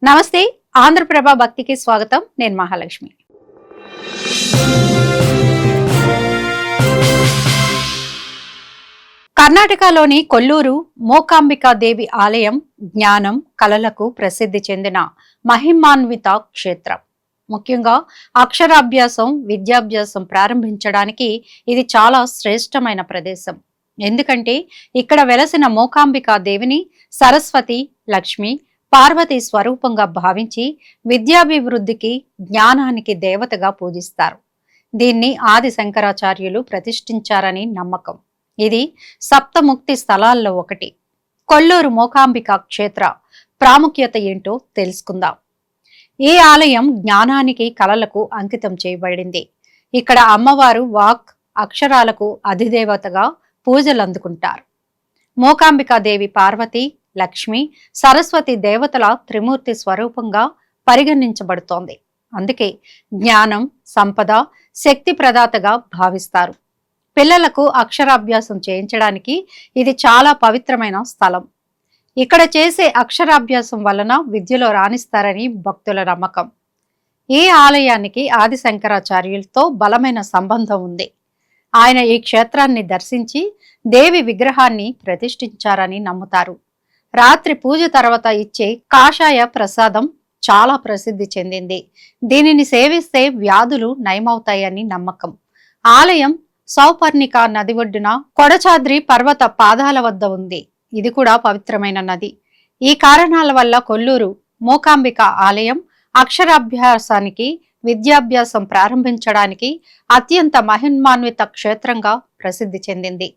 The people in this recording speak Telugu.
నమస్తే. ఆంధ్రప్రభ భక్తికి స్వాగతం. నేను మహాలక్ష్మి. కర్ణాటకలోని కొల్లూరు మూకాంబికా దేవి ఆలయం జ్ఞానం, కళలకు ప్రసిద్ధి చెందిన మహిమాన్విత క్షేత్రం. ముఖ్యంగా అక్షరాభ్యాసం, విద్యాభ్యాసం ప్రారంభించడానికి ఇది చాలా శ్రేష్టమైన ప్రదేశం. ఎందుకంటే ఇక్కడ వెలసిన మూకాంబికా దేవిని సరస్వతి, లక్ష్మి, పార్వతి స్వరూపంగా భావించి విద్యాభివృద్ధికి, జ్ఞానానికి దేవతగా పూజిస్తారు. దీన్ని ఆది శంకరాచార్యులు ప్రతిష్ఠించారని నమ్మకం. ఇది సప్తముక్తి స్థలాల్లో ఒకటి. కొల్లూరు మూకాంబికా క్షేత్ర ప్రాముఖ్యత ఏంటో తెలుసుకుందాం. ఈ ఆలయం జ్ఞానానికి, కళలకు అంకితం చేయబడింది. ఇక్కడ అమ్మవారు వాక్, అక్షరాలకు అధిదేవతగా పూజలు అందుకుంటారు. మూకాంబికాదేవి పార్వతి, లక్ష్మి, సరస్వతి దేవతల త్రిమూర్తి స్వరూపంగా పరిగణించబడుతోంది. అందుకే జ్ఞానం, సంపద, శక్తి ప్రదాతగా భావిస్తారు. పిల్లలకు అక్షరాభ్యాసం చేయించడానికి ఇది చాలా పవిత్రమైన స్థలం. ఇక్కడ చేసే అక్షరాభ్యాసం వలన విద్యలో రాణిస్తారని భక్తుల నమ్మకం. ఈ ఆలయానికి ఆది శంకరాచార్యులతో బలమైన సంబంధం ఉంది. ఆయన ఈ క్షేత్రాన్ని దర్శించి దేవి విగ్రహాన్ని ప్రతిష్ఠించారని నమ్ముతారు. రాత్రి పూజ తర్వాత ఇచ్చే కాషాయ ప్రసాదం చాలా ప్రసిద్ధి చెందింది. దీనిని సేవిస్తే వ్యాధులు నయమవుతాయని నమ్మకం. ఆలయం సౌపర్ణిక నది ఒడ్డున కొడచాద్రి పర్వత పాదాల వద్ద ఉంది. ఇది కూడా పవిత్రమైన నది. ఈ కారణాల వల్ల కొల్లూరు మూకాంబిక ఆలయం అక్షరాభ్యాసానికి, విద్యాభ్యాసం ప్రారంభించడానికి అత్యంత మహిమాన్విత క్షేత్రంగా ప్రసిద్ధి చెందింది.